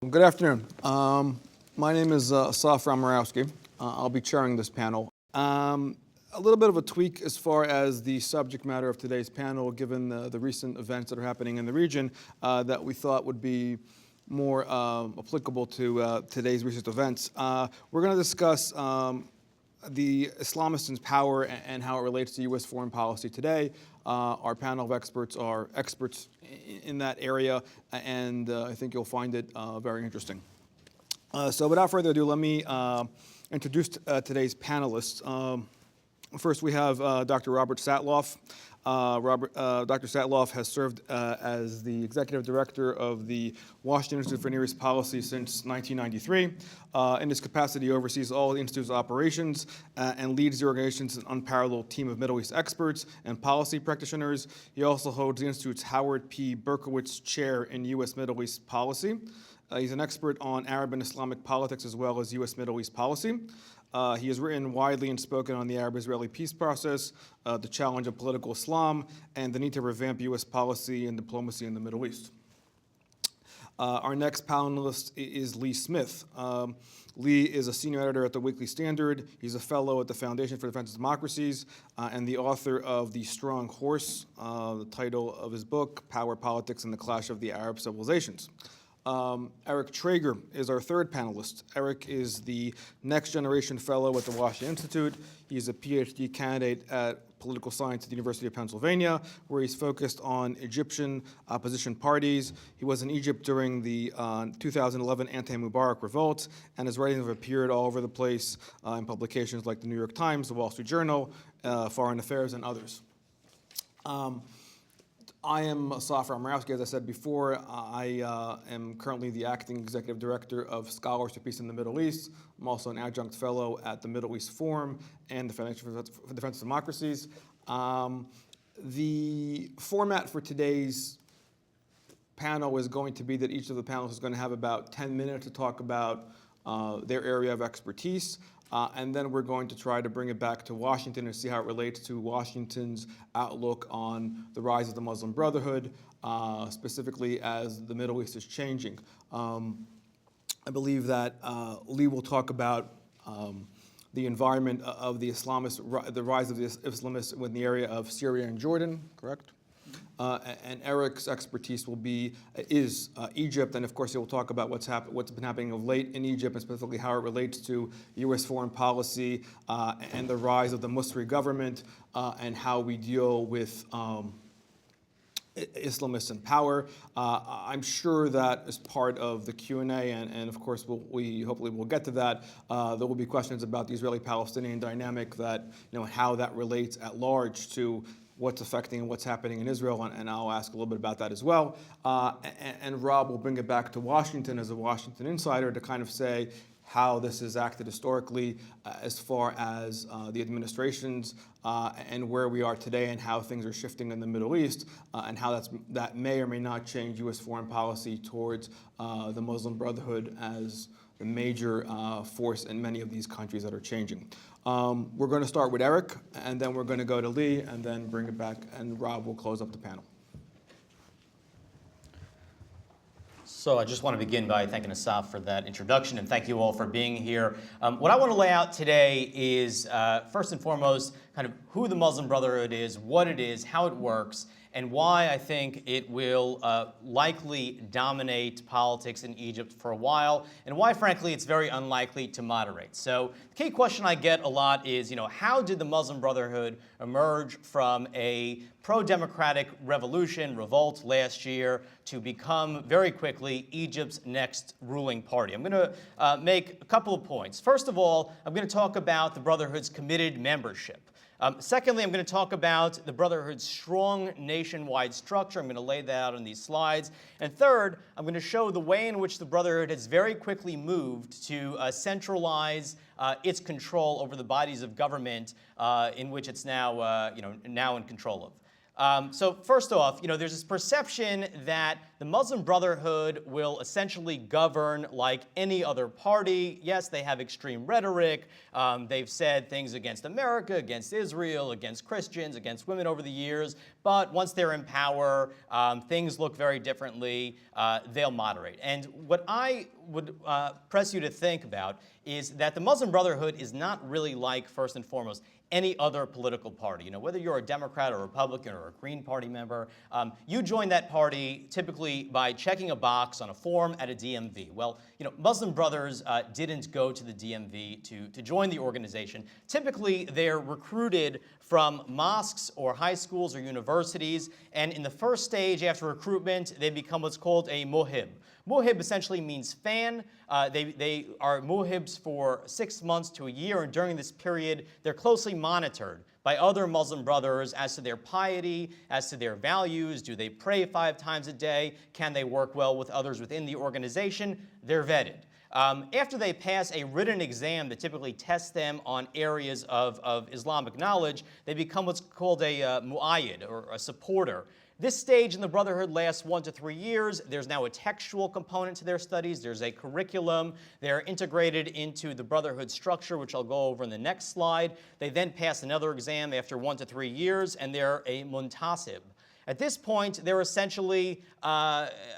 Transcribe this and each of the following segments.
Good afternoon. My name is Asaf Romirowsky. I'll be chairing this panel. A little bit of a tweak as far as the subject matter of today's panel, given the recent events that are happening in the region, that we thought would be more applicable to today's recent events. We're going to discuss the Islamists' power and how it relates to U.S. foreign policy today. Our panel of experts are experts in that area, and I think you'll find it very interesting. So without further ado, let me introduce today's panelists. First, we have Dr. Robert Satloff. Dr. Satloff has served as the executive director of the Washington Institute for Near East Policy since 1993. In this capacity, he oversees all the Institute's operations and leads the organization's unparalleled team of Middle East experts and policy practitioners. He also holds the Institute's Howard P. Berkowitz Chair in U.S. Middle East Policy. He's an expert on Arab and Islamic politics as well as U.S. Middle East policy. He has written widely and spoken on the Arab-Israeli peace process, the challenge of political Islam, and the need to revamp U.S. policy and diplomacy in the Middle East. Our next panelist is Lee Smith. Lee is a senior editor at the Weekly Standard. He's a fellow at the Foundation for Defense of Democracies and the author of The Strong Horse, the title of his book, Power, Politics, and the Clash of the Arab Civilizations. Eric Trager is our third panelist. Eric is the Next Generation Fellow at the Washington Institute. He's a PhD candidate at political science at the University of Pennsylvania, where he's focused on Egyptian opposition parties. He was in Egypt during the 2011 anti-Mubarak revolt, and his writings have appeared all over the place in publications like the New York Times, the Wall Street Journal, Foreign Affairs, and others. I am Asaf Romirowsky, as I said before. I am currently the acting executive director of Scholars for Peace in the Middle East. I'm also an adjunct fellow at the Middle East Forum and the Foundation for Defense of Democracies. The format for today's panel is going to be that each of the panelists is going to have about 10 minutes to talk about their area of expertise. And then we're going to try to bring it back to Washington and see how it relates to Washington's outlook on the rise of the Muslim Brotherhood, specifically as the Middle East is changing. I believe that Lee will talk about the environment of the Islamists, the rise of the Islamists in the area of Syria and Jordan, correct? And Eric's expertise is Egypt, and of course he will talk about what's been happening of late in Egypt, and specifically how it relates to U.S. foreign policy and the rise of the Musri government, and how we deal with Islamists in power. I'm sure that as part of the Q&A, and of course we hopefully will get to that, there will be questions about the Israeli-Palestinian dynamic, that how that relates at large to what's affecting and what's happening in Israel, and I'll ask a little bit about that as well. And Rob will bring it back to Washington as a Washington insider to kind of say how this has acted historically as far as the administrations and where we are today and how things are shifting in the Middle East, and how that may or may not change U.S. foreign policy towards the Muslim Brotherhood as the major force in many of these countries that are changing. We're going to start with Eric, and then we're going to go to Lee, and then bring it back, and Rob will close up the panel. So I just want to begin by thanking Asaf for that introduction, and thank you all for being here. What I want to lay out today is, first and foremost, kind of who the Muslim Brotherhood is, what it is, how it works, and why I think it will likely dominate politics in Egypt for a while, and why, frankly, it's very unlikely to moderate. So the key question I get a lot is, how did the Muslim Brotherhood emerge from a pro-democratic revolt last year to become very quickly Egypt's next ruling party? I'm going to make a couple of points. First of all, I'm going to talk about the Brotherhood's committed membership. Secondly, I'm going to talk about the Brotherhood's strong nationwide structure. I'm going to lay that out on these slides. And third, I'm going to show the way in which the Brotherhood has very quickly moved to centralize its control over the bodies of government in which it's now in control of. So first off, there's this perception that the Muslim Brotherhood will essentially govern like any other party. Yes, they have extreme rhetoric. They've said things against America, against Israel, against Christians, against women over the years. But once they're in power, things look very differently. They'll moderate. And what I would press you to think about is that the Muslim Brotherhood is not really like, first and foremost, any other political party. Whether you're a Democrat or a Republican or a Green Party member, you join that party typically by checking a box on a form at a DMV. Well, Muslim Brothers didn't go to the DMV to join the organization. Typically, they're recruited from mosques or high schools or universities, and in the first stage after recruitment, they become what's called a muhib. Muhib essentially means fan. They are muhibs for 6 months to a year, and during this period, they're closely monitored by other Muslim brothers as to their piety, as to their values. Do they pray 5 times a day? Can they work well with others within the organization? They're vetted. After they pass a written exam that typically tests them on areas of Islamic knowledge, they become what's called a mu'ayyid, or a supporter. This stage in the Brotherhood lasts 1 to 3 years. There's now a textual component to their studies. There's a curriculum. They're integrated into the Brotherhood structure, which I'll go over in the next slide. They then pass another exam after 1 to 3 years, and they're a muntasib. At this point, they're essentially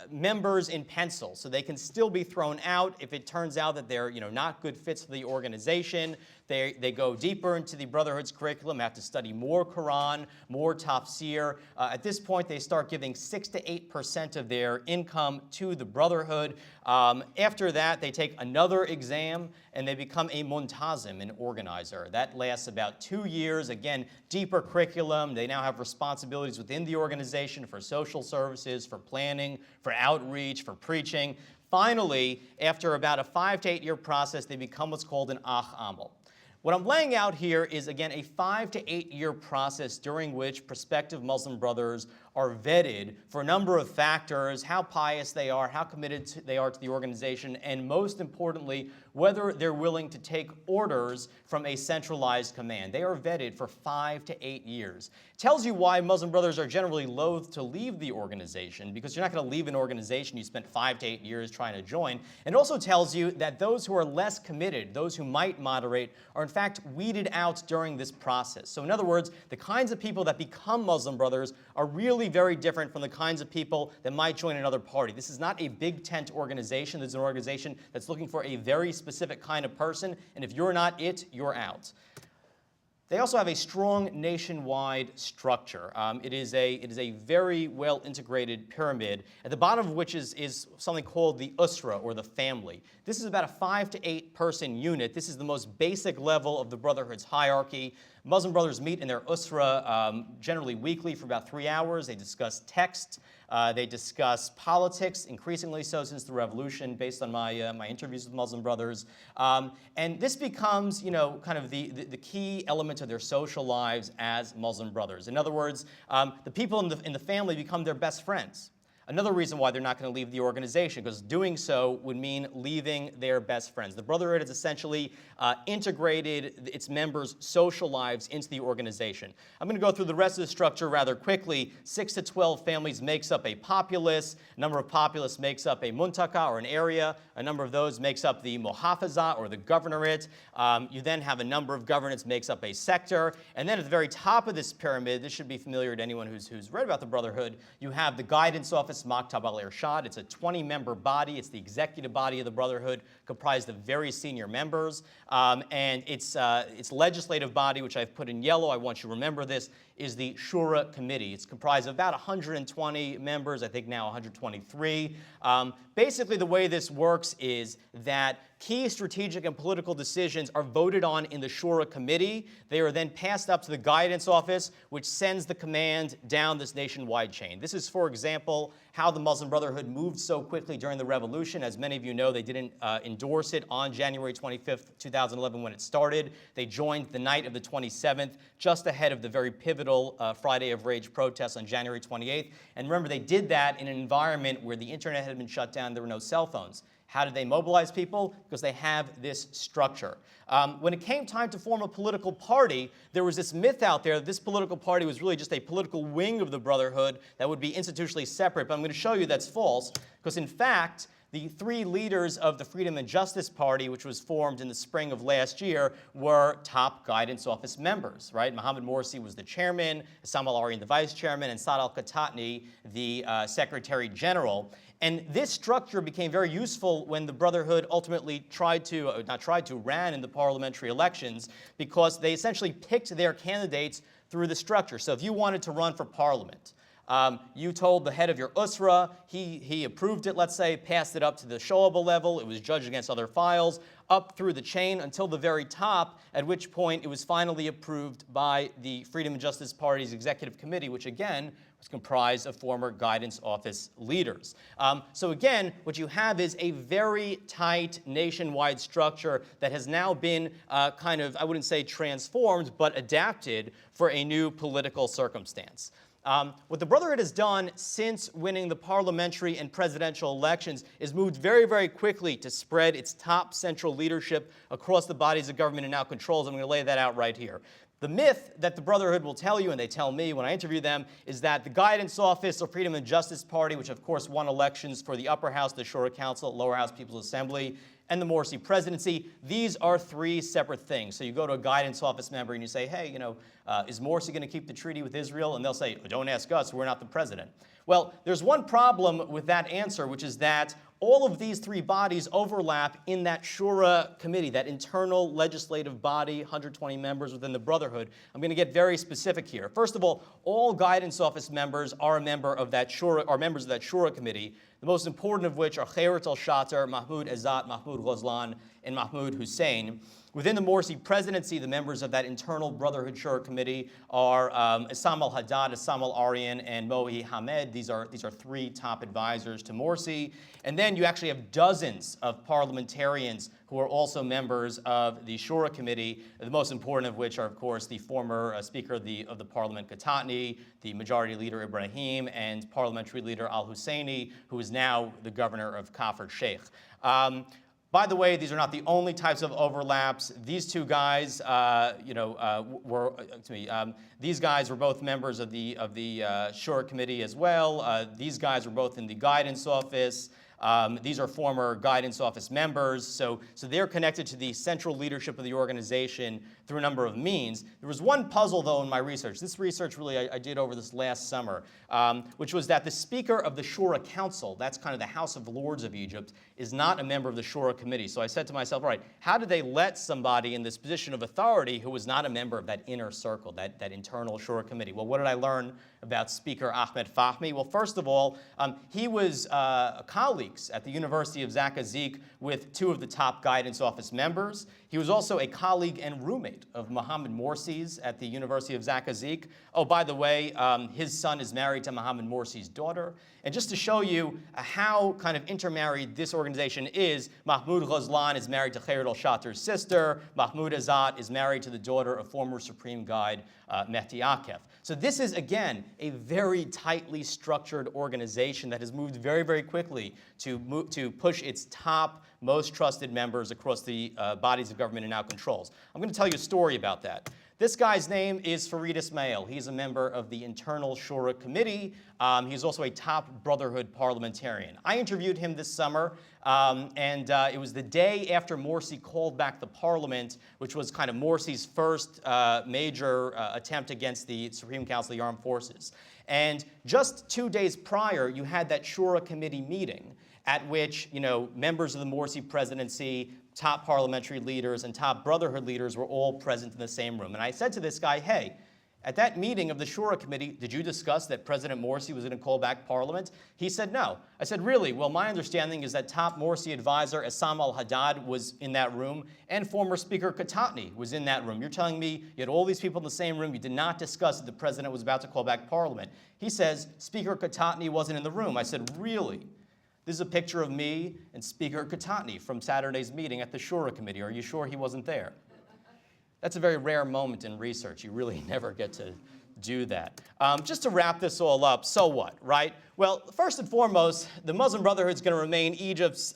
members in pencil, so they can still be thrown out if it turns out that they're not good fits for the organization. They go deeper into the Brotherhood's curriculum, have to study more Quran, more tafsir. At this point, they start giving 6 to 8% of their income to the Brotherhood. After that, they take another exam, and they become a muntazim, an organizer. That lasts about 2 years. Again, deeper curriculum. They now have responsibilities within the organization for social services, for planning, for outreach, for preaching. Finally, after about a 5 to 8 year process, they become what's called an akh amal. What I'm laying out here is, again, a 5 to 8 year process during which prospective Muslim brothers are vetted for a number of factors: how pious they are, how committed they are to the organization, and most importantly, whether they're willing to take orders from a centralized command. They are vetted for 5 to 8 years. It tells you why Muslim brothers are generally loath to leave the organization, because you're not going to leave an organization you spent 5 to 8 years trying to join. And it also tells you that those who are less committed, those who might moderate, are in fact weeded out during this process. So in other words, the kinds of people that become Muslim brothers are really very different from the kinds of people that might join another party. This is not a big tent organization. This is an organization that's looking for a very specific kind of person, and if you're not it, you're out. They also have a strong nationwide structure. It is a very well integrated pyramid, at the bottom of which is something called the usra, or the family. This is about a 5 to 8 person unit. This is the most basic level of the Brotherhood's hierarchy. Muslim brothers meet in their usra generally weekly for about 3 hours. They discuss text. They discuss politics, increasingly so since the revolution, based on my interviews with Muslim brothers. And this becomes, kind of the key element of their social lives as Muslim brothers. In other words, the people in the family become their best friends. Another reason why they're not going to leave the organization, because doing so would mean leaving their best friends. The Brotherhood has essentially integrated its members' social lives into the organization. I'm going to go through the rest of the structure rather quickly. 6 to 12 families makes up a populace. A number of populace makes up a muntaka, or an area. A number of those makes up the muhafaza, or the governorate. You then have a number of governorates makes up a sector. And then at the very top of this pyramid, this should be familiar to anyone who's read about the Brotherhood, you have the guidance office, Maktab al-Irshad. It's a 20-member body. It's the executive body of the Brotherhood, comprised of very senior members. And its legislative body, which I've put in yellow, I want you to remember this, is the Shura Committee. It's comprised of about 120 members, I think now 123. Basically, the way this works is that key strategic and political decisions are voted on in the Shura Committee. They are then passed up to the Guidance Office, which sends the command down this nationwide chain. This is, for example, how the Muslim Brotherhood moved so quickly during the revolution. As many of you know, they didn't endorse it on January 25th, 2011 when it started. They joined the night of the 27th, just ahead of the very pivotal Friday of Rage protests on January 28th. And remember, they did that in an environment where the internet had been shut down. There were no cell phones. How did they mobilize people? Because they have this structure. When it came time to form a political party, there was this myth out there that this political party was really just a political wing of the Brotherhood that would be institutionally separate. But I'm going to show you that's false, because in fact, the three leaders of the Freedom and Justice Party, which was formed in the spring of last year, were top guidance office members, right? Mohammed Morsi was the chairman, Assam al-Arian the vice chairman, and Saad al-Khatani the secretary general. And this structure became very useful when the Brotherhood ultimately ran in the parliamentary elections, because they essentially picked their candidates through the structure. So if you wanted to run for parliament, you told the head of your usra, he approved it, let's say, passed it up to the sho'aba level, it was judged against other files, up through the chain until the very top, at which point it was finally approved by the Freedom and Justice Party's executive committee, which again was comprised of former guidance office leaders. So again, what you have is a very tight nationwide structure that has now been kind of, I wouldn't say transformed, but adapted for a new political circumstance. What the Brotherhood has done since winning the parliamentary and presidential elections is moved very, very quickly to spread its top central leadership across the bodies of government it now controls. I'm going to lay that out right here. The myth that the Brotherhood will tell you, and they tell me when I interview them, is that the Guidance Office or Freedom and Justice Party, which of course won elections for the upper house, the Shura Council, lower house People's Assembly, and the Morsi presidency, these are three separate things. So you go to a guidance office member and you say, hey, is Morsi going to keep the treaty with Israel? And they'll say, don't ask us, we're not the president. Well, there's one problem with that answer, which is that all of these three bodies overlap in that Shura committee, that internal legislative body, 120 members within the Brotherhood. I'm going to get very specific here. First of all guidance office members are members of that Shura committee, the most important of which are Khairat al-Shater, Mahmoud Izzat, Mahmoud Ghazlan, and Mahmoud Hussein. Within the Morsi presidency, the members of that internal Brotherhood Shura committee are Assam al-Haddad, Assam al-Arian, and Mohi Hamed. These are three top advisors to Morsi. And then you actually have dozens of parliamentarians who are also members of the Shura committee, the most important of which are, of course, the former Speaker of the Parliament, Khatani, the Majority Leader, Ibrahim, and Parliamentary Leader al-Husseini, who is now the governor of Kafr Sheikh. By the way, these are not the only types of overlaps. These two guys, these guys were both members of the Shura committee as well. These guys were both in the guidance office. These are former guidance office members, so they're connected to the central leadership of the organization through a number of means. There was one puzzle, though, in my research. This research really I did over this last summer, which was that the Speaker of the Shura Council, that's kind of the House of Lords of Egypt, is not a member of the Shura Committee. So I said to myself, all right, how did they let somebody in this position of authority who was not a member of that inner circle, that internal Shura Committee? Well, what did I learn about Speaker Ahmed Fahmy? Well, first of all, he was colleagues at the University of Zakazek with two of the top guidance office members. He was also a colleague and roommate of Mohammed Morsi's at the University of Zakazek. Oh, by the way, his son is married to Mohammed Morsi's daughter. And just to show you how kind of intermarried this organization is, Mahmoud Ghazlan is married to Khairat al-Shater's sister. Mahmoud Izzat is married to the daughter of former Supreme Guide Mehdi Akif. So this is, again, a very tightly structured organization that has moved very, very quickly to push its top, most trusted members across the bodies of government it now controls. I'm going to tell you a story about that. This guy's name is Farid Ismail. He's a member of the Internal Shura Committee. He's also a top Brotherhood parliamentarian. I interviewed him this summer, and it was the day after Morsi called back the parliament, which was kind of Morsi's first major attempt against the Supreme Council of the Armed Forces. And just 2 days prior, you had that Shura Committee meeting at which, members of the Morsi presidency, top parliamentary leaders, and top Brotherhood leaders were all present in the same room. And I said to this guy, hey, at that meeting of the Shura Committee, did you discuss that President Morsi was going to call back Parliament? He said no. I said, really? Well, my understanding is that top Morsi advisor Assam al-Haddad was in that room, and former Speaker Khatani was in that room. You're telling me you had all these people in the same room, you did not discuss that the president was about to call back Parliament. He says, Speaker Khatani wasn't in the room. I said, really? This is a picture of me and Speaker Khatani from Saturday's meeting at the Shura Committee. Are you sure he wasn't there? That's a very rare moment in research. You really never get do that. Just to wrap this all up, so what, right? Well, first and foremost, the Muslim Brotherhood is going to remain Egypt's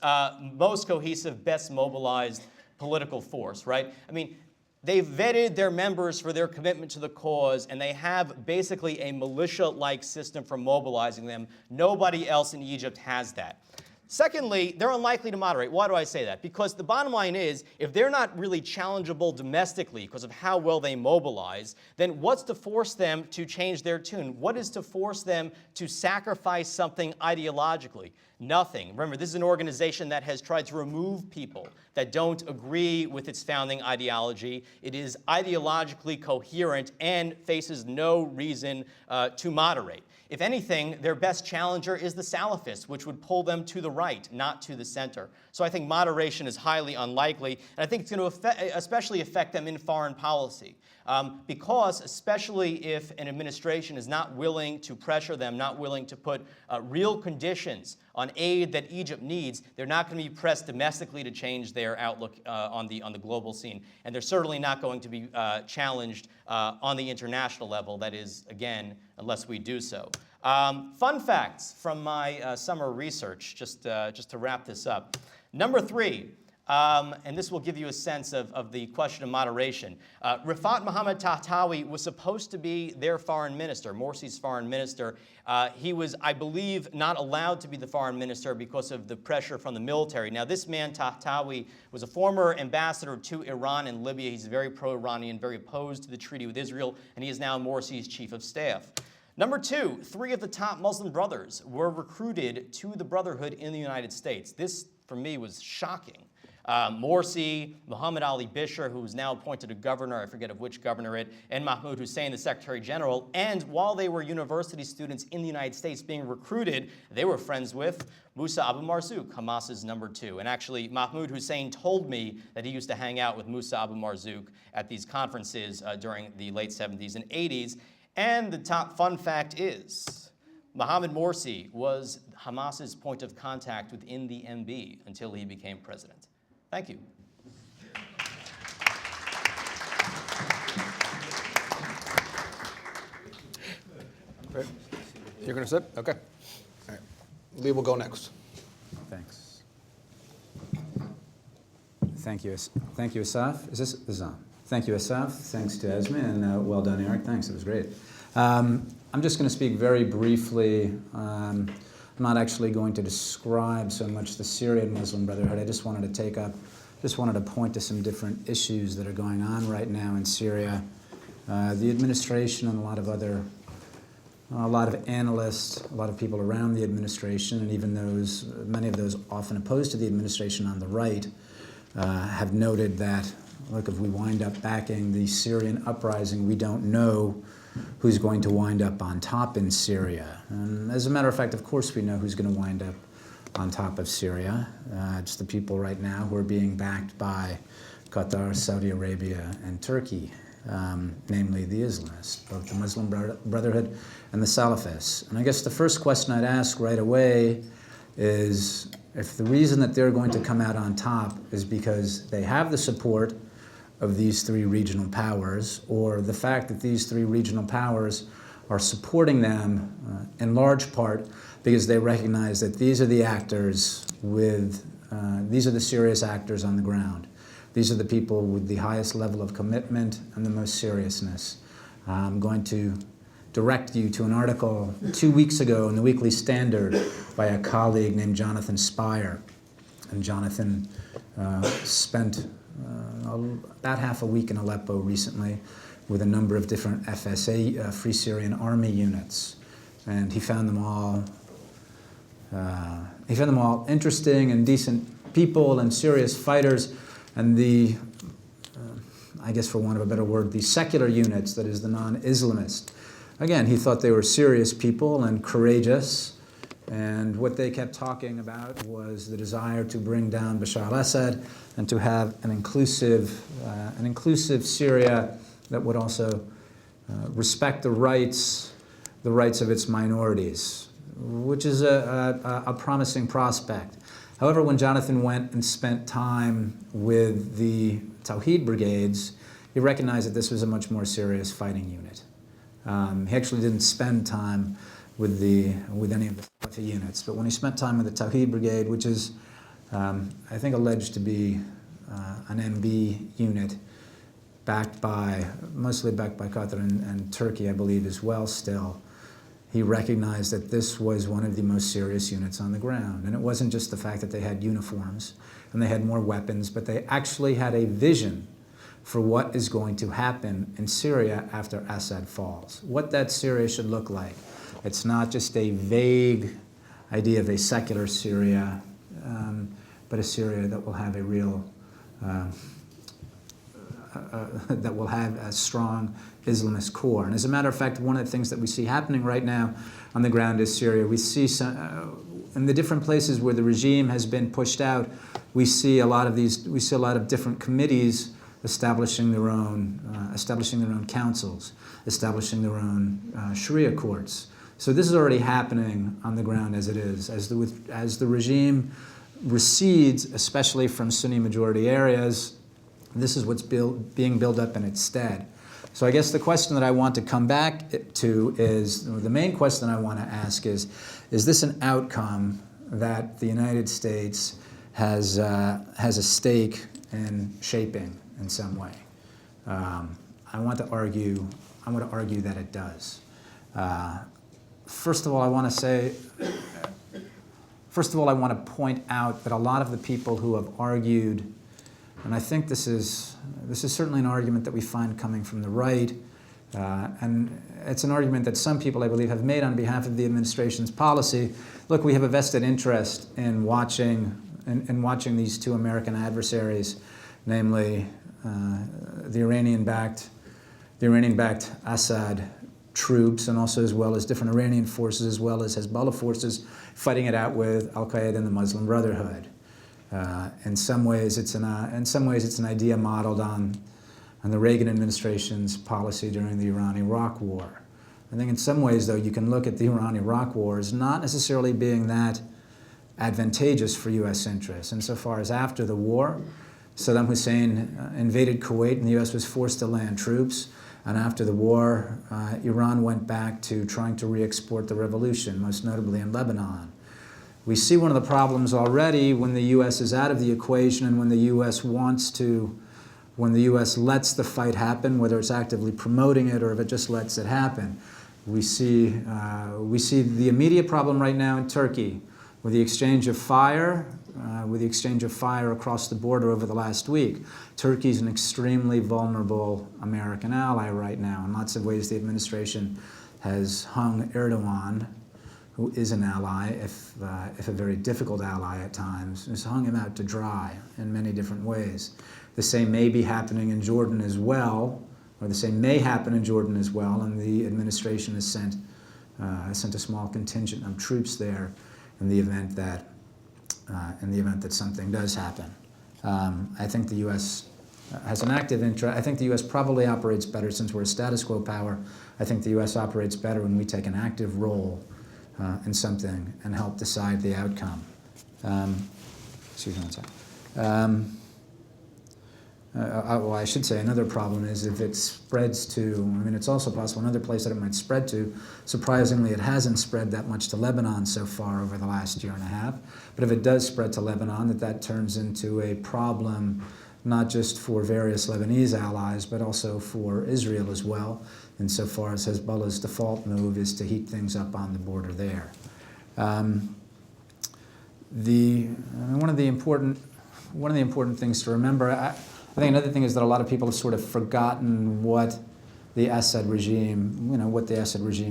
most cohesive, best mobilized political force, right? I mean, they've vetted their members for their commitment to the cause, and they have basically a militia-like system for mobilizing them. Nobody else in Egypt has that. Secondly, they're unlikely to moderate. Why do I say that? Because the bottom line is, if they're not really challengeable domestically because of how well they mobilize, then what's to force them to change their tune? What is to force them to sacrifice something ideologically? Nothing. Remember, this is an organization that has tried to remove people that don't agree with its founding ideology. It is ideologically coherent and faces no reason to moderate. If anything, their best challenger is the Salafists, which would pull them to the right, not to the center. So I think moderation is highly unlikely, and I think it's going to especially affect them in foreign policy. Because especially if an administration is not willing to pressure them, not willing to put real conditions on aid that Egypt needs, they're not going to be pressed domestically to change their outlook on the global scene. And they're certainly not going to be challenged on the international level. That is, again, unless we do so. Fun facts from my summer research, just to wrap this up. Number 3. And this will give you a sense of the question of moderation. Rifat Mohammed Tahtawi was supposed to be their foreign minister, Morsi's foreign minister. He was, I believe, not allowed to be the foreign minister because of the pressure from the military. Now, this man, Tahtawi, was a former ambassador to Iran and Libya. He's very pro-Iranian, very opposed to the treaty with Israel, and he is now Morsi's chief of staff. Number 2, 3 of the top Muslim brothers were recruited to the Brotherhood in the United States. This, for me, was shocking. Morsi, Muhammad Ali Bishr, who is now appointed a governor, I forget of which governorate, and Mahmoud Hussein, the Secretary General. And while they were university students in the United States being recruited, they were friends with Musa Abu Marzouk, Hamas's number 2. And actually, Mahmoud Hussein told me that he used to hang out with Musa Abu Marzouk at these conferences during the late 70s and 80s. And the top fun fact is, Mohammed Morsi was Hamas's point of contact within the MB until he became president. Thank you. Great. You're going to sit? Okay. All right. Lee will go next. Thanks. Thank you, Asaf. This is on? Thank you, Asaf. Thanks to ASMEA, and well done, Eric. Thanks, it was great. I'm just going to speak very briefly. I'm not actually going to describe so much the Syrian Muslim Brotherhood. I just wanted to point to some different issues that are going on right now in Syria. The administration and a lot of analysts, a lot of people around the administration, and even many of those often opposed to the administration on the right, have noted that, look, if we wind up backing the Syrian uprising, we don't know who's going to wind up on top in Syria. And as a matter of fact, of course we know who's going to wind up on top of Syria. It's the people right now who are being backed by Qatar, Saudi Arabia, and Turkey, namely the Islamists, both the Muslim Brotherhood and the Salafists. And I guess the first question I'd ask right away is if the reason that they're going to come out on top is because they have the support of these 3 regional powers, or the fact that these 3 regional powers are supporting them in large part because they recognize that these are the actors these are the serious actors on the ground. These are the people with the highest level of commitment and the most seriousness. I'm going to direct you to an article 2 weeks ago in the Weekly Standard by a colleague named Jonathan Spire. And Jonathan spent about half a week in Aleppo recently with a number of different FSA, Free Syrian Army units. And he found them all interesting and decent people and serious fighters. And I guess for want of a better word, the secular units, that is the non-Islamist. Again, he thought they were serious people and courageous. And what they kept talking about was the desire to bring down Bashar al-Assad and to have an inclusive Syria that would also respect the rights of its minorities, which is a promising prospect. However, when Jonathan went and spent time with the Tawhid brigades, he recognized that this was a much more serious fighting unit. He actually didn't spend time with any of the Salafi units, but when he spent time with the Tawhid Brigade, which is, I think, alleged to be an MB unit, mostly backed by Qatar and Turkey, I believe, as well still, he recognized that this was one of the most serious units on the ground. And it wasn't just the fact that they had uniforms and they had more weapons, but they actually had a vision for what is going to happen in Syria after Assad falls, what that Syria should look like. It's not just a vague idea of a secular Syria, but a Syria that will have a real, that will have a strong Islamist core. And as a matter of fact, one of the things that we see happening right now on the ground is Syria. We see in the different places where the regime has been pushed out, we see a lot of different committees establishing their own councils, establishing their own Sharia courts. So this is already happening on the ground as it is. As the regime recedes, especially from Sunni majority areas, this is what's being built up in its stead. So I guess the question that I want to come back to is, the main question I want to ask is this an outcome that the United States has a stake in shaping in some way? I want to argue that it does. First of all, I want to point out that a lot of the people who have argued, and I think this is certainly an argument that we find coming from the right, and it's an argument that some people, I believe, have made on behalf of the administration's policy. Look, we have a vested interest in watching these two American adversaries, namely the Iranian-backed Assad troops, and also as well as different Iranian forces, as well as Hezbollah forces, fighting it out with Al-Qaeda and the Muslim Brotherhood. In some ways, it's an idea modeled on the Reagan administration's policy during the Iran-Iraq War. I think in some ways, though, you can look at the Iran-Iraq War as not necessarily being that advantageous for U.S. interests. Insofar as after the war, Saddam Hussein invaded Kuwait and the U.S. was forced to land troops. And after the war, Iran went back to trying to re-export the revolution, most notably in Lebanon. We see one of the problems already when the U.S. is out of the equation and when the U.S. lets the fight happen, whether it's actively promoting it or if it just lets it happen. We see the immediate problem right now in Turkey with the exchange of fire across the border over the last week. Turkey's an extremely vulnerable American ally right now. In lots of ways, the administration has hung Erdogan, who is an ally, if a very difficult ally at times, has hung him out to dry in many different ways. The same may be happening in Jordan as well, or the same may happen in Jordan as well, and the administration has sent a small contingent of troops there in the event that something does happen. I think the U.S. has an active interest. I think the U.S. probably operates better since we're a status quo power. I think the U.S. operates better when we take an active role in something and help decide the outcome. Excuse me one second. Well, I should say another problem is if it spreads to, it's also possible another place that it might spread to. Surprisingly, it hasn't spread that much to Lebanon so far over the last year and a half. But if it does spread to Lebanon, that turns into a problem not just for various Lebanese allies, but also for Israel as well, insofar as Hezbollah's default move is to heat things up on the border there. One of the important things to remember, I think another thing is that a lot of people have sort of forgotten what the Assad regime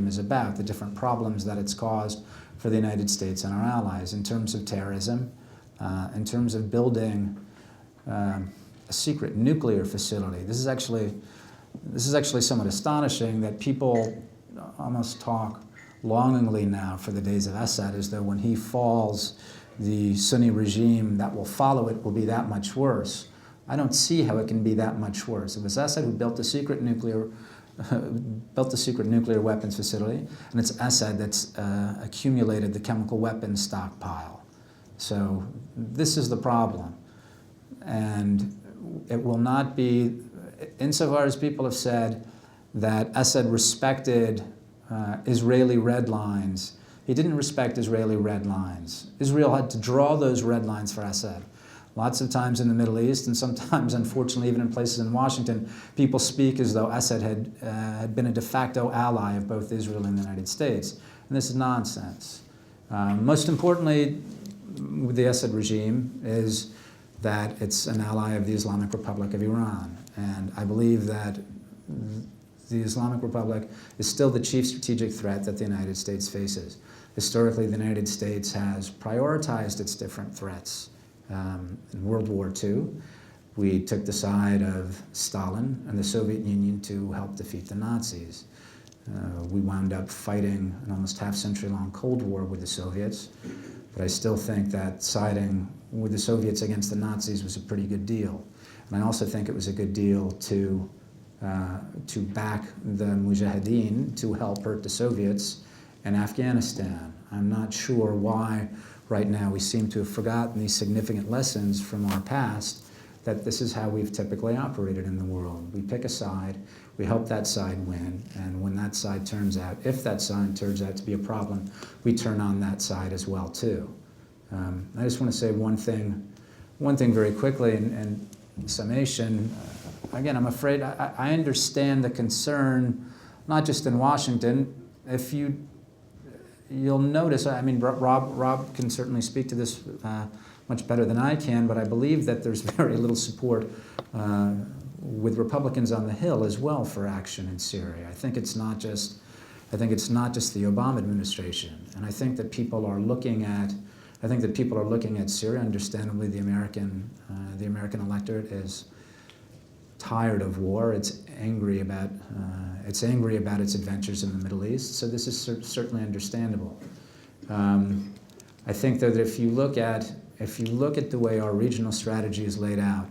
is about, the different problems that it's caused for the United States and our allies in terms of terrorism, in terms of building a secret nuclear facility. This is actually somewhat astonishing that people almost talk longingly now for the days of Assad as though when he falls, the Sunni regime that will follow it will be that much worse. I don't see how it can be that much worse. It was Assad who built the secret nuclear weapons facility, and it's Assad that's accumulated the chemical weapons stockpile. So this is the problem. And it will not be, insofar as people have said that Assad respected Israeli red lines. He didn't respect Israeli red lines. Israel had to draw those red lines for Assad. Lots of times in the Middle East, and sometimes, unfortunately, even in places in Washington, people speak as though Assad had been a de facto ally of both Israel and the United States. And this is nonsense. Most importantly, with the Assad regime is that it's an ally of the Islamic Republic of Iran. And I believe that the Islamic Republic is still the chief strategic threat that the United States faces. Historically, the United States has prioritized its different threats. In World War II, we took the side of Stalin and the Soviet Union to help defeat the Nazis. We wound up fighting an almost half-century-long Cold War with the Soviets, but I still think that siding with the Soviets against the Nazis was a pretty good deal. And I also think it was a good deal to back the Mujahideen to help hurt the Soviets in Afghanistan. I'm not sure why right now we seem to have forgotten these significant lessons from our past, that this is how we've typically operated in the world. We pick a side, we help that side win, and when that side turns out, if that side turns out to be a problem, we turn on that side as well too. I just want to say one thing very quickly in summation. Again, I'm afraid I understand the concern, not just in Washington. If you'll notice, I mean, Rob can certainly speak to this much better than I can, but I believe that there's very little support with Republicans on the Hill as well for action in Syria. I think it's not just the Obama administration, and I think that people are looking at Syria. Understandably, the American electorate is tired of war. It's angry about its adventures in the Middle East. So this is certainly understandable. I think though that if you look at the way our regional strategy is laid out,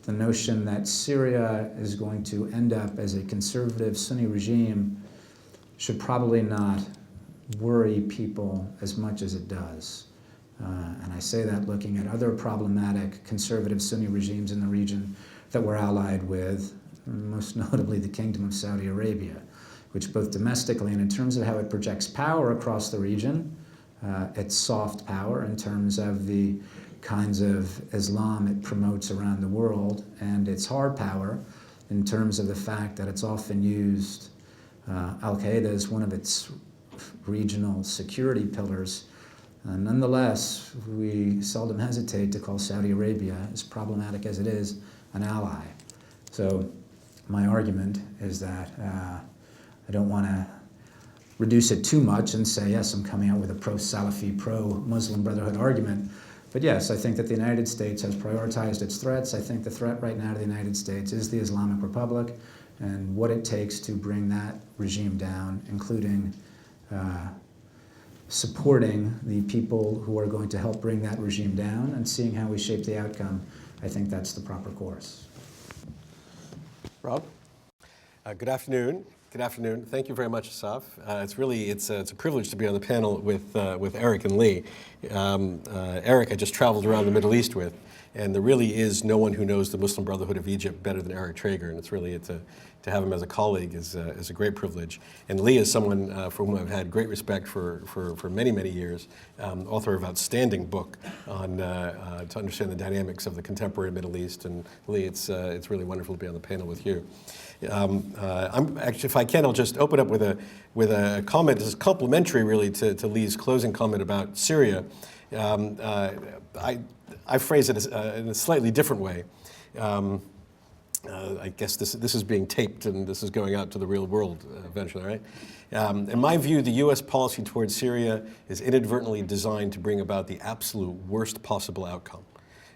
the notion that Syria is going to end up as a conservative Sunni regime should probably not worry people as much as it does. And I say that looking at other problematic conservative Sunni regimes in the region that we're allied with, most notably the Kingdom of Saudi Arabia, which both domestically and in terms of how it projects power across the region, its soft power in terms of the kinds of Islam it promotes around the world, and its hard power in terms of the fact that it's often used, Al-Qaeda as one of its regional security pillars. Nonetheless, we seldom hesitate to call Saudi Arabia, as problematic as it is, an ally. So my argument is that I don't want to reduce it too much and say, yes, I'm coming out with a pro-Salafi, pro-Muslim Brotherhood argument. But yes, I think that the United States has prioritized its threats. I think the threat right now to the United States is the Islamic Republic and what it takes to bring that regime down, including supporting the people who are going to help bring that regime down and seeing how we shape the outcome. I think that's the proper course. Rob? Good afternoon. Good afternoon. Thank you very much, Asaf. It's a privilege to be on the panel with Eric and Lee. Eric, I just traveled around the Middle East with, and there really is no one who knows the Muslim Brotherhood of Egypt better than Eric Trager, and to have him as a colleague is a great privilege. And Lee is someone for whom I've had great respect for many, many years, author of outstanding book on to understand the dynamics of the contemporary Middle East. And Lee, it's really wonderful to be on the panel with you. I'm actually, if I can, I'll just open up with a comment. This is complimentary, really, to Lee's closing comment about Syria. I phrase it in a slightly different way. I guess this is being taped and this is going out to the real world eventually, right? In my view, the U.S. policy towards Syria is inadvertently designed to bring about the absolute worst possible outcome.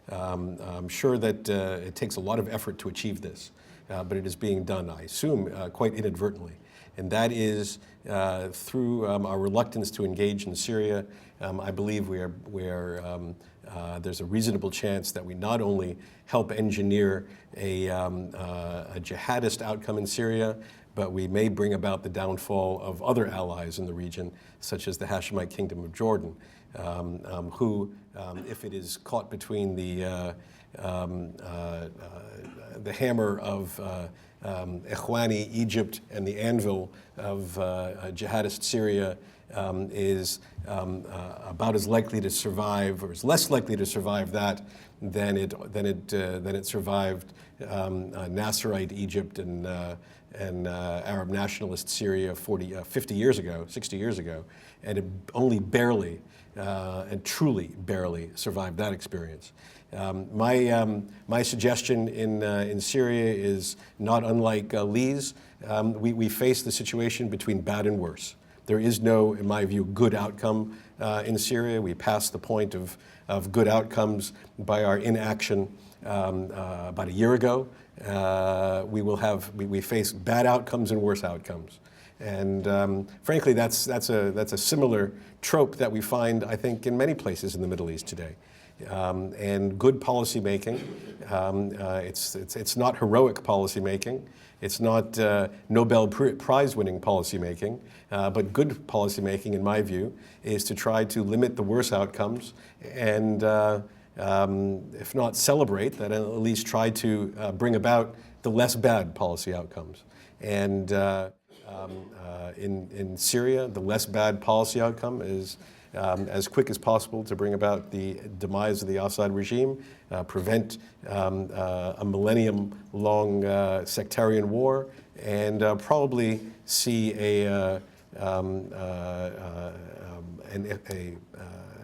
I'm sure that it takes a lot of effort to achieve this, but it is being done, I assume, quite inadvertently. And that is through our reluctance to engage in Syria. I believe there's a reasonable chance that we not only help engineer a jihadist outcome in Syria, but we may bring about the downfall of other allies in the region, such as the Hashemite Kingdom of Jordan. who, if it is caught between the hammer of Ikhwani Egypt and the anvil of jihadist Syria, is about as likely to survive, or is less likely to survive that than it survived Nasserite Egypt and Arab nationalist Syria 50 years ago, 60 years ago, and it only barely and truly barely survived that experience. My suggestion in Syria is not unlike Lee's. We face the situation between bad and worse. There is no, in my view, good outcome in Syria. We passed the point of good outcomes by our inaction about a year ago. We face bad outcomes and worse outcomes. And frankly, that's a similar trope that we find, I think, in many places in the Middle East today. And good policy making, it's not heroic policy making. It's not Nobel Prize winning policy making, but good policy making, in my view, is to try to limit the worst outcomes and, if not celebrate, then at least try to bring about the less bad policy outcomes. And in Syria, the less bad policy outcome is as quick as possible to bring about the demise of the Assad regime, prevent a millennium-long sectarian war, and probably see an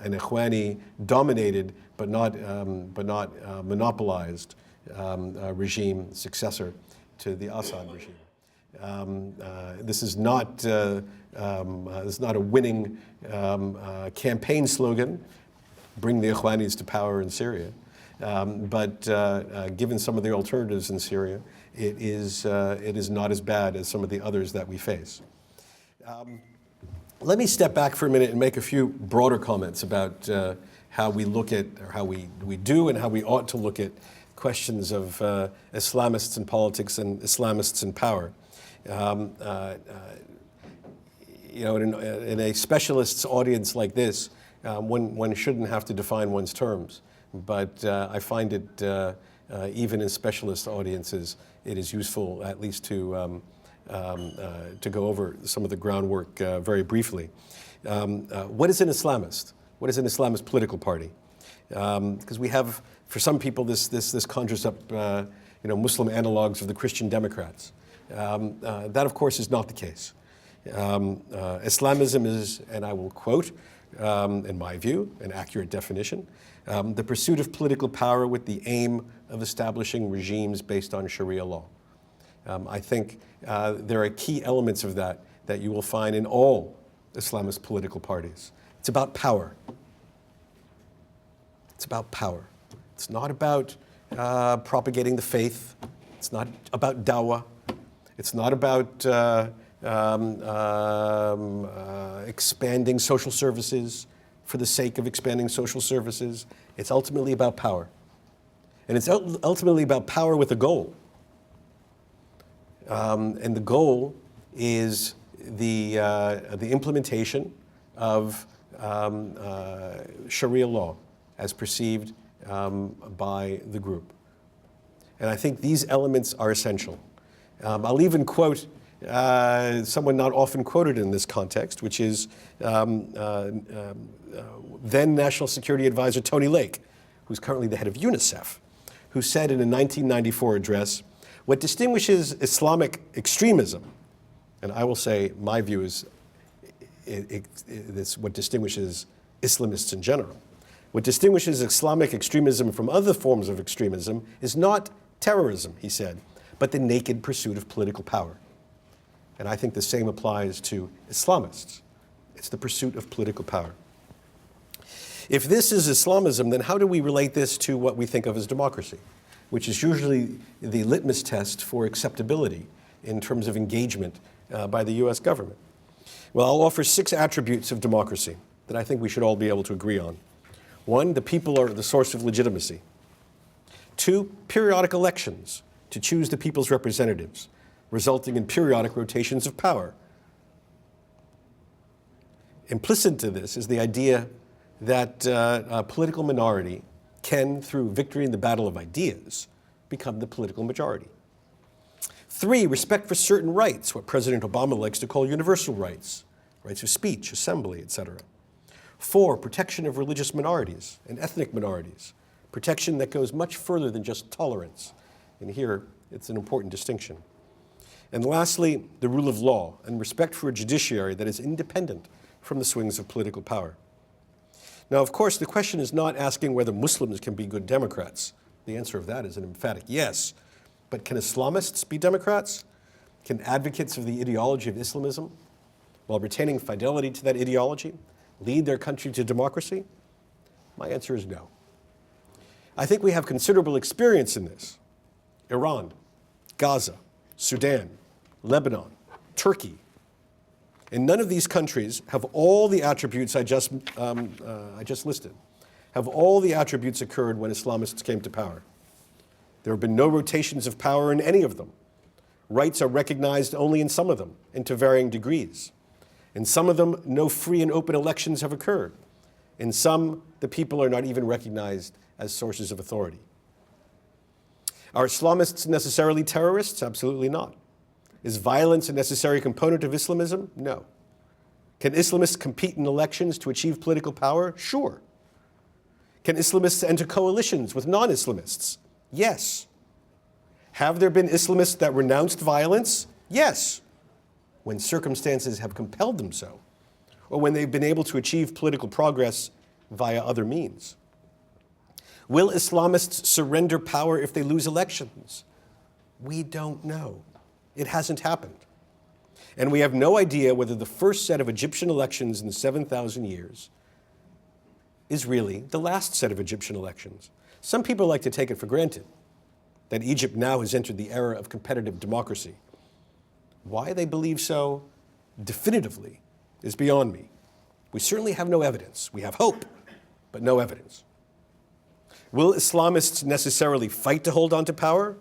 Ikhwani-dominated but not monopolized regime successor to the Assad regime. This is not a winning campaign slogan, bring the Ikhwanis to power in Syria. But given some of the alternatives in Syria, it is not as bad as some of the others that we face. Let me step back for a minute and make a few broader comments about how we look at, or how we do and how we ought to look at questions of Islamists in politics and Islamists in power. In a specialist's audience like this, one shouldn't have to define one's terms. But I find it, even in specialist audiences, it is useful at least to go over some of the groundwork very briefly. What is an Islamist? What is an Islamist political party? Because we have, for some people, this conjures up Muslim analogs of the Christian Democrats. That, of course, is not the case. Islamism is, and I will quote, in my view, an accurate definition, the pursuit of political power with the aim of establishing regimes based on Sharia law. I think there are key elements of that you will find in all Islamist political parties. It's about power. It's about power. It's not about propagating the faith. It's not about dawah. It's not about expanding social services for the sake of expanding social services. It's ultimately about power. And it's ultimately about power with a goal. And the goal is the implementation of Sharia law as perceived by the group. And I think these elements are essential. I'll even quote someone not often quoted in this context, which is then National Security Advisor Tony Lake, who's currently the head of UNICEF, who said in a 1994 address, what distinguishes Islamic extremism, and I will say my view is it's what distinguishes Islamists in general. What distinguishes Islamic extremism from other forms of extremism is not terrorism, he said, but the naked pursuit of political power. And I think the same applies to Islamists. It's the pursuit of political power. If this is Islamism, then how do we relate this to what we think of as democracy, which is usually the litmus test for acceptability in terms of engagement by the US government? Well, I'll offer 6 attributes of democracy that I think we should all be able to agree on. 1, the people are the source of legitimacy. 2, periodic elections to choose the people's representatives, resulting in periodic rotations of power. Implicit to this is the idea that a political minority can, through victory in the battle of ideas, become the political majority. 3, respect for certain rights, what President Obama likes to call universal rights, rights of speech, assembly, etc. 4, protection of religious minorities and ethnic minorities, protection that goes much further than just tolerance. And here, it's an important distinction. And lastly, the rule of law and respect for a judiciary that is independent from the swings of political power. Now, of course, the question is not asking whether Muslims can be good Democrats. The answer of that is an emphatic yes. But can Islamists be Democrats? Can advocates of the ideology of Islamism, while retaining fidelity to that ideology, lead their country to democracy? My answer is no. I think we have considerable experience in this. Iran, Gaza, Sudan, Lebanon, Turkey. And none of these countries have all the attributes I just listed, have all the attributes occurred when Islamists came to power. There have been no rotations of power in any of them. Rights are recognized only in some of them, and to varying degrees. In some of them, no free and open elections have occurred. In some, the people are not even recognized as sources of authority. Are Islamists necessarily terrorists? Absolutely not. Is violence a necessary component of Islamism? No. Can Islamists compete in elections to achieve political power? Sure. Can Islamists enter coalitions with non-Islamists? Yes. Have there been Islamists that renounced violence? Yes. When circumstances have compelled them so, or when they've been able to achieve political progress via other means. Will Islamists surrender power if they lose elections? We don't know. It hasn't happened. And we have no idea whether the first set of Egyptian elections in 7,000 years is really the last set of Egyptian elections. Some people like to take it for granted that Egypt now has entered the era of competitive democracy. Why they believe so definitively is beyond me. We certainly have no evidence. We have hope, but no evidence. Will Islamists necessarily fight to hold on to power?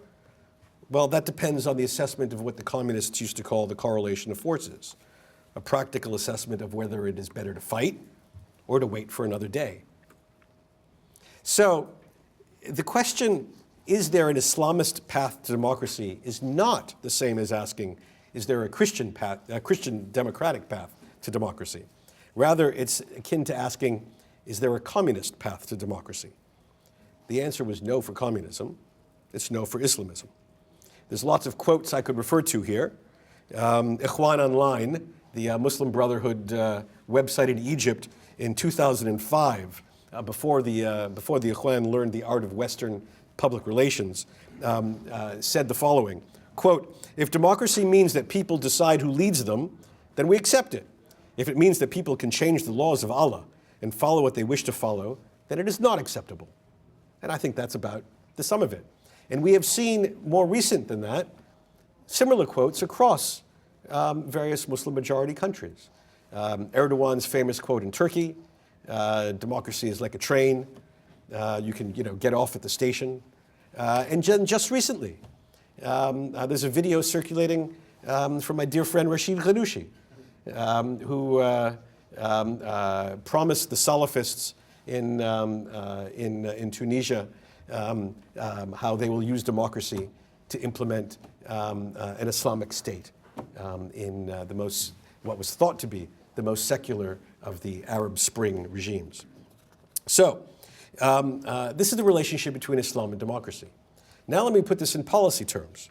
Well, that depends on the assessment of what the communists used to call the correlation of forces, a practical assessment of whether it is better to fight or to wait for another day. So the question, is there an Islamist path to democracy, is not the same as asking, is there a Christian path, a Christian democratic path to democracy? Rather, it's akin to asking, is there a communist path to democracy? The answer was no for communism. It's no for Islamism. There's lots of quotes I could refer to here. Ikhwan Online, the Muslim Brotherhood website in Egypt in 2005, before the Ikhwan learned the art of Western public relations, said the following, quote, "If democracy means that people decide who leads them, then we accept it. If it means that people can change the laws of Allah and follow what they wish to follow, then it is not acceptable." And I think that's about the sum of it. And we have seen more recent than that, similar quotes across various Muslim majority countries. Erdogan's famous quote in Turkey, democracy is like a train. You can get off at the station. And just recently, there's a video circulating from my dear friend Rashid Ghannouchi, who promised the Salafists in Tunisia how they will use democracy to implement an Islamic state in what was thought to be the most secular of the Arab Spring regimes. So this is the relationship between Islam and democracy. Now let me put this in policy terms.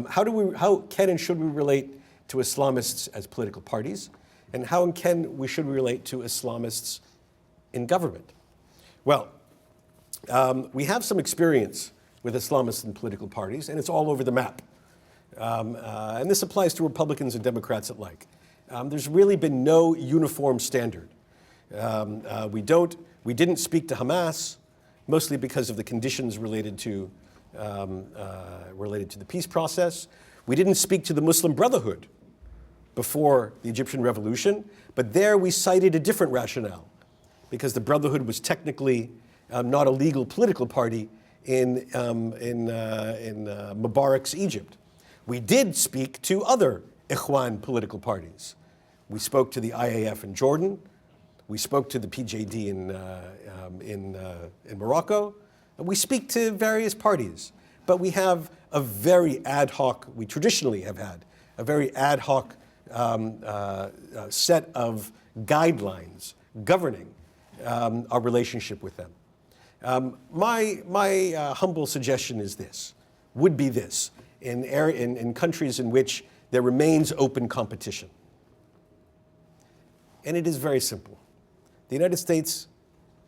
How can and should we relate to Islamists as political parties? And how should we relate to Islamists in government? Well, we have some experience with Islamists in political parties, and it's all over the map. And this applies to Republicans and Democrats alike. There's really been no uniform standard. We didn't speak to Hamas, mostly because of the conditions related to the peace process. We didn't speak to the Muslim Brotherhood before the Egyptian revolution, but there we cited a different rationale, because the Brotherhood was technically not a legal political party in Mubarak's Egypt. We did speak to other Ikhwan political parties. We spoke to the IAF in Jordan. We spoke to the PJD in Morocco. We speak to various parties, but we have a very ad hoc, we traditionally have had a very ad hoc set of guidelines governing our relationship with them. My humble suggestion is this, would be this, in countries in which there remains open competition. And it is very simple. The United States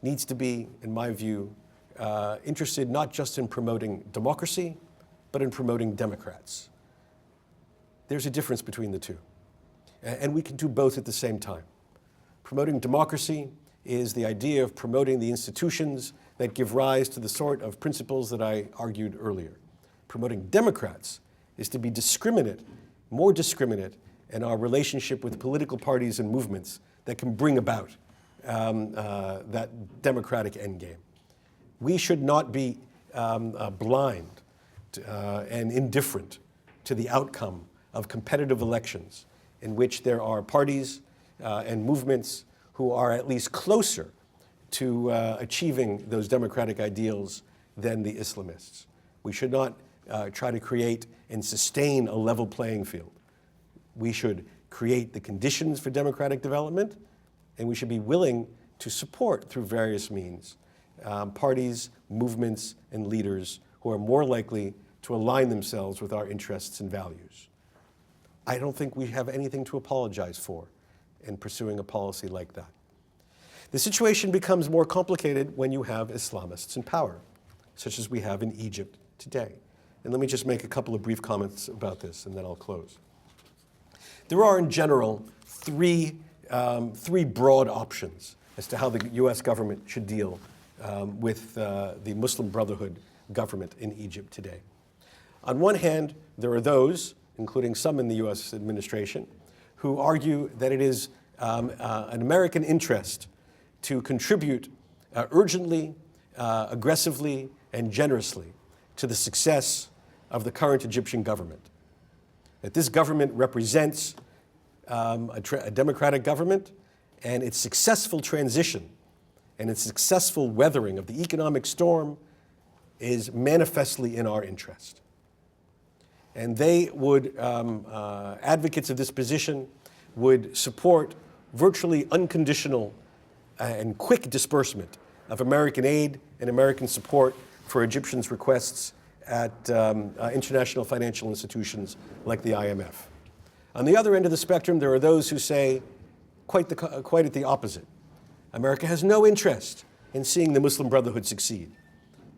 needs to be, in my view, interested not just in promoting democracy, but in promoting Democrats. There's a difference between the two. And we can do both at the same time. Promoting democracy is the idea of promoting the institutions that give rise to the sort of principles that I argued earlier. Promoting Democrats is to be discriminate, more discriminate, in our relationship with political parties and movements that can bring about that democratic endgame. We should not be blind and indifferent to the outcome of competitive elections in which there are parties and movements who are at least closer to achieving those democratic ideals than the Islamists. We should not try to create and sustain a level playing field. We should create the conditions for democratic development, and we should be willing to support through various means parties, movements, and leaders who are more likely to align themselves with our interests and values. I don't think we have anything to apologize for in pursuing a policy like that. The situation becomes more complicated when you have Islamists in power, such as we have in Egypt today. And let me just make a couple of brief comments about this, and then I'll close. There are, in general, three broad options as to how the U.S. government should deal with the Muslim Brotherhood government in Egypt today. On one hand, there are those, including some in the U.S. administration, who argue that it is an American interest to contribute urgently, aggressively, and generously to the success of the current Egyptian government. That this government represents a democratic government, and its successful transition and its successful weathering of the economic storm is manifestly in our interest. And they would, advocates of this position, would support virtually unconditional and quick disbursement of American aid and American support for Egyptians' requests at international financial institutions like the IMF. On the other end of the spectrum, there are those who say quite at the opposite. America has no interest in seeing the Muslim Brotherhood succeed.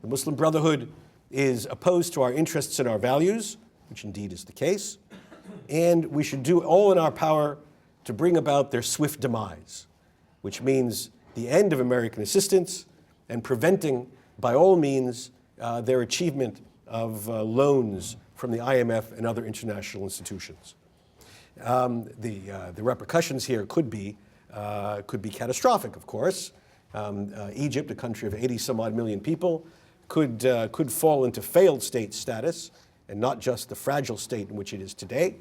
The Muslim Brotherhood is opposed to our interests and our values, which indeed is the case, and we should do all in our power to bring about their swift demise, which means the end of American assistance and preventing, by all means, their achievement of loans from the IMF and other international institutions. The repercussions here could be catastrophic, of course. Egypt, a country of 80-some-odd million people, could fall into failed state status, and not just the fragile state in which it is today,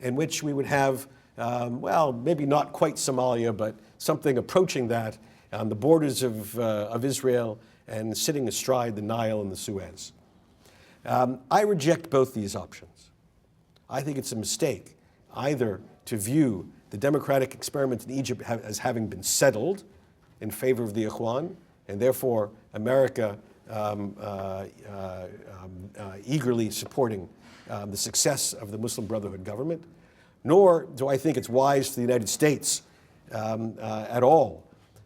in which we would have, well, maybe not quite Somalia, but something approaching that on the borders of Israel and sitting astride the Nile and the Suez. I reject both these options. I think it's a mistake either to view the democratic experiment in Egypt as having been settled in favor of the Ikhwan, and therefore America eagerly supporting the success of the Muslim Brotherhood government, nor do I think it's wise for the United States at all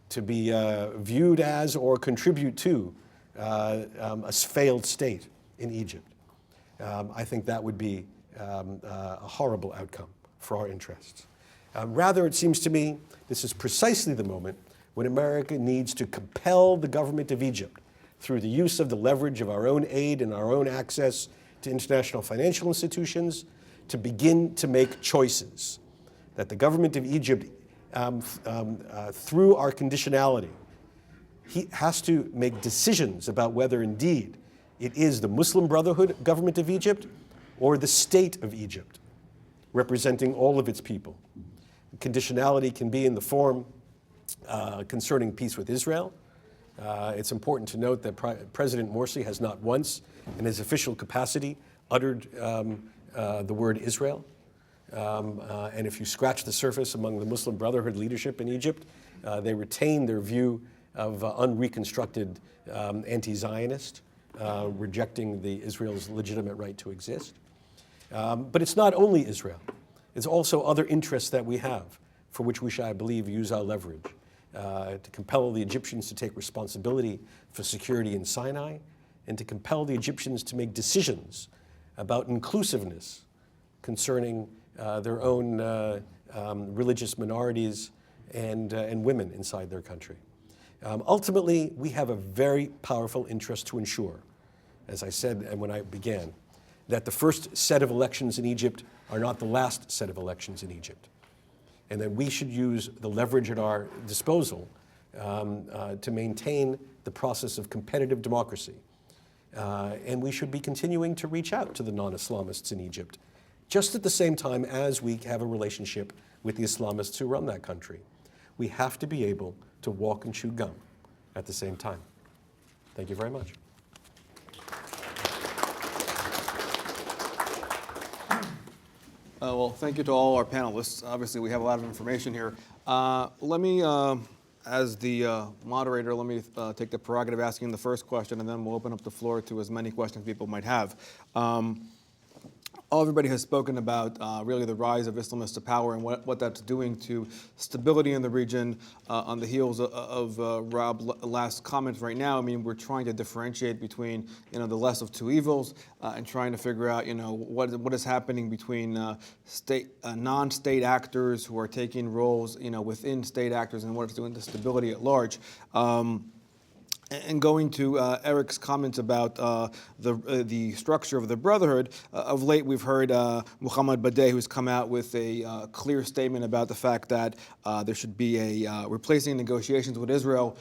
to be viewed as or contribute to a failed state in Egypt. I think that would be a horrible outcome for our interests. Rather, it seems to me, this is precisely the moment when America needs to compel the government of Egypt, through the use of the leverage of our own aid and our own access to international financial institutions, to begin to make choices. That the government of Egypt, through our conditionality, he has to make decisions about whether indeed it is the Muslim Brotherhood government of Egypt or the state of Egypt, representing all of its people. Conditionality can be in the form concerning peace with Israel. It's important to note that President Morsi has not once, in his official capacity, uttered the word Israel. And if you scratch the surface among the Muslim Brotherhood leadership in Egypt, they retain their view of unreconstructed anti-Zionist, rejecting Israel's legitimate right to exist. But it's not only Israel. It's also other interests that we have, for which we should, I believe, use our leverage to compel the Egyptians to take responsibility for security in Sinai, and to compel the Egyptians to make decisions about inclusiveness concerning their own religious minorities and women inside their country. Ultimately, we have a very powerful interest to ensure, as I said when I began, that the first set of elections in Egypt are not the last set of elections in Egypt, and that we should use the leverage at our disposal to maintain the process of competitive democracy. And we should be continuing to reach out to the non-Islamists in Egypt, just at the same time as we have a relationship with the Islamists who run that country. We have to be able to walk and chew gum at the same time. Thank you very much. Well, thank you to all our panelists. Obviously, we have a lot of information here. Let me, as the moderator, let me take the prerogative of asking the first question, and then we'll open up the floor to as many questions people might have. Everybody has spoken about really the rise of Islamists to power and what that's doing to stability in the region. On the heels of Rob's last comments right now, I mean, we're trying to differentiate between, the less of two evils and trying to figure out, what is happening between non-state actors who are taking roles, within state actors and what it's doing to stability at large. And going to Eric's comments about the structure of the Brotherhood, of late we've heard Muhammad Badeh, who's come out with a clear statement about the fact that there should be a replacing negotiations with Israel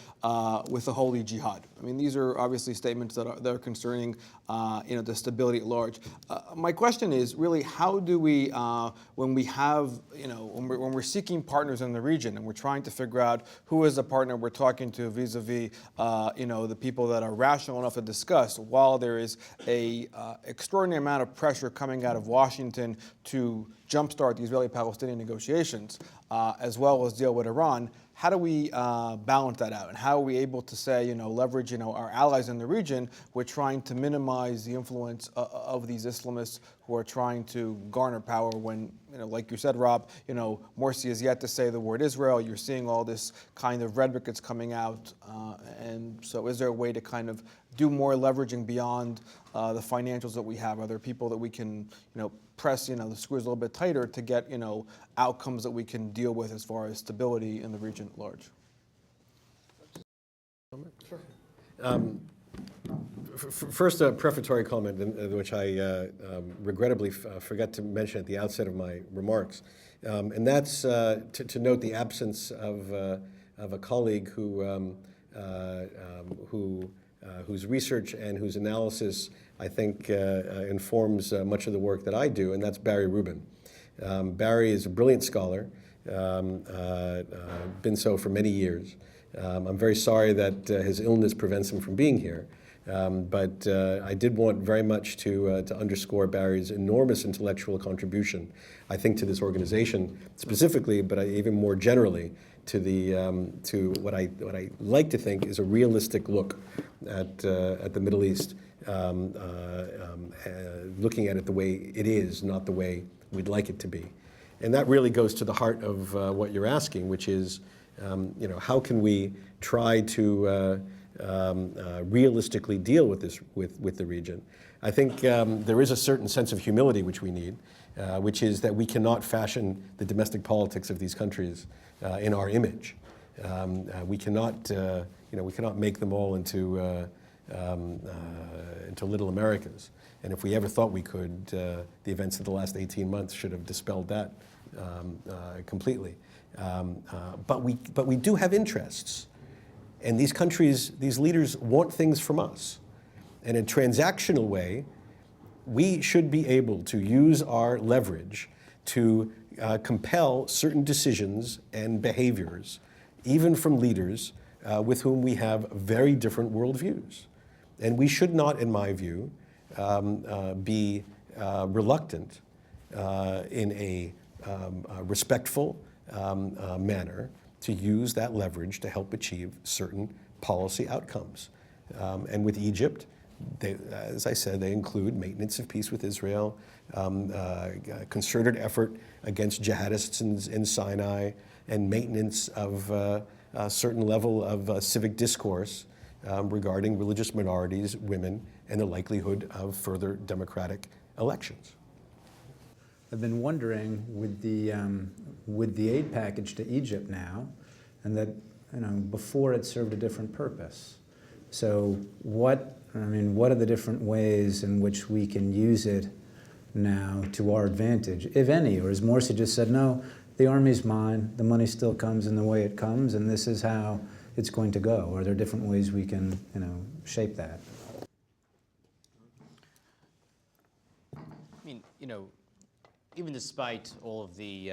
with a holy jihad. I mean, these are obviously statements that are concerning, the stability at large. My question is really, how do we, when we have, when we're seeking partners in the region and we're trying to figure out who is the partner we're talking to vis-a-vis, the people that are rational enough to discuss, while there is a extraordinary amount of pressure coming out of Washington to jumpstart the Israeli-Palestinian negotiations, as well as deal with Iran, how do we balance that out? And how are we able to say, leverage, our allies in the region, we're trying to minimize the influence of these Islamists who are trying to garner power when, like you said, Rob, Morsi has yet to say the word Israel. You're seeing all this kind of rhetoric that's coming out. And so is there a way to kind of do more leveraging beyond the financials that we have? Are there people that we can, press, the screws a little bit tighter to get, outcomes that we can deal with as far as stability in the region at large? Sure. First, a prefatory comment, which I regrettably forgot to mention at the outset of my remarks, and that's to note the absence of a colleague whose research and whose analysis I think informs much of the work that I do, and that's Barry Rubin. Barry is a brilliant scholar, been so for many years. I'm very sorry that his illness prevents him from being here, but I did want very much to underscore Barry's enormous intellectual contribution, I think, to this organization specifically, but even more generally to what I like to think is a realistic look at the Middle East, looking at it the way it is, not the way we'd like it to be. And that really goes to the heart of what you're asking, which is, how can we try to realistically deal with this, with the region? I think there is a certain sense of humility which we need, which is that we cannot fashion the domestic politics of these countries in our image. We cannot make them all into little Americas. And if we ever thought we could, the events of the last 18 months should have dispelled that completely. But we do have interests. And these countries, these leaders want things from us. In a transactional way, we should be able to use our leverage to compel certain decisions and behaviors even from leaders with whom we have very different worldviews. And we should not, in my view, be reluctant in a respectful manner to use that leverage to help achieve certain policy outcomes. And with Egypt, as I said, they include maintenance of peace with Israel, concerted effort against jihadists in Sinai, and maintenance of a certain level of civic discourse regarding religious minorities, women, and the likelihood of further democratic elections. I've been wondering with the aid package to Egypt now, and that before it served a different purpose. So what are the different ways in which we can use it now to our advantage, if any? Or as Morsi just said, no, the army's mine, the money still comes in the way it comes, and this is how it's going to go? Or are there different ways we can shape that? I mean, even despite all of the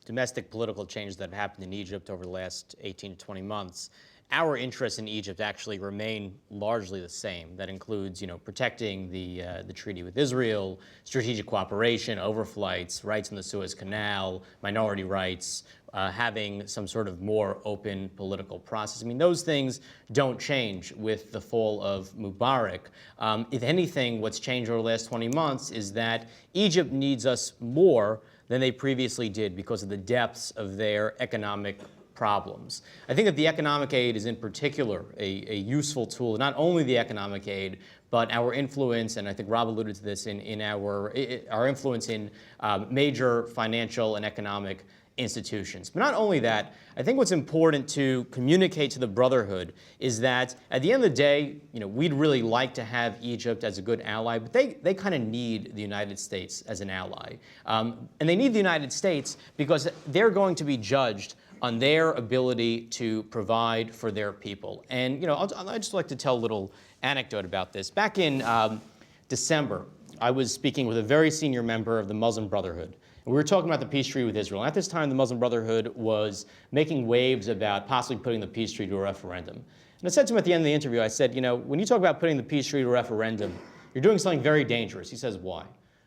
domestic political changes that have happened in Egypt over the last 18 to 20 months, our interests in Egypt actually remain largely the same. That includes, protecting the treaty with Israel, strategic cooperation, overflights, rights in the Suez Canal, minority rights, having some sort of more open political process. I mean, those things don't change with the fall of Mubarak. If anything, what's changed over the last 20 months is that Egypt needs us more than they previously did because of the depths of their economic problems. I think that the economic aid is in particular a useful tool, not only the economic aid, but our influence, and I think Rob alluded to this, in our influence in major financial and economic institutions. But not only that, I think what's important to communicate to the Brotherhood is that at the end of the day, we'd really like to have Egypt as a good ally, but they kind of need the United States as an ally. And they need the United States because they're going to be judged on their ability to provide for their people. And I'd just like to tell a little anecdote about this. Back in December, I was speaking with a very senior member of the Muslim Brotherhood. And we were talking about the peace treaty with Israel. And at this time, the Muslim Brotherhood was making waves about possibly putting the peace treaty to a referendum. And I said to him at the end of the interview, I said, when you talk about putting the peace treaty to a referendum, you're doing something very dangerous. He says, why?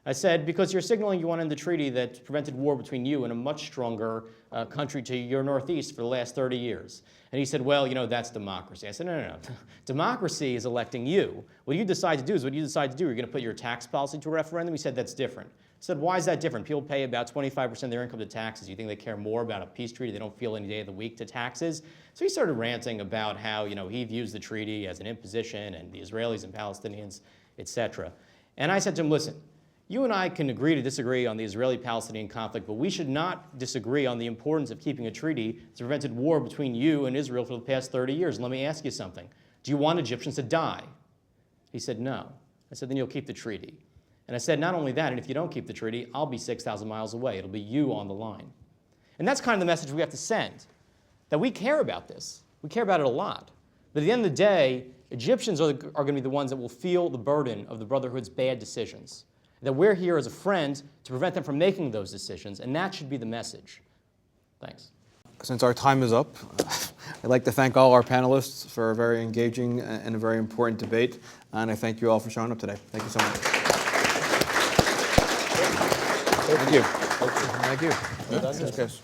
I said, because you're signaling you want to end the treaty that prevented war between you and a much stronger country to your northeast for the last 30 years. And he said, well, that's democracy. I said, no. Democracy is electing you. What you decide to do is what you decide to do. You're going to put your tax policy to a referendum? He said, that's different. I said, why is that different? People pay about 25% of their income to taxes. You think they care more about a peace treaty? They don't feel any day of the week to taxes? So he started ranting about how, he views the treaty as an imposition and the Israelis and Palestinians, etc. And I said to him, listen, you and I can agree to disagree on the Israeli-Palestinian conflict, but we should not disagree on the importance of keeping a treaty that's prevented war between you and Israel for the past 30 years. And let me ask you something. Do you want Egyptians to die? He said, no. I said, then you'll keep the treaty. And I said, not only that, and if you don't keep the treaty, I'll be 6,000 miles away. It'll be you on the line. And that's kind of the message we have to send, that we care about this. We care about it a lot. But at the end of the day, Egyptians are going to be the ones that will feel the burden of the Brotherhood's bad decisions. That we're here as a friend to prevent them from making those decisions, and that should be the message. Thanks. Since our time is up, I'd like to thank all our panelists for a very engaging and a very important debate, and I thank you all for showing up today. Thank you so much. Thank you. Thank you. Well done. Yes.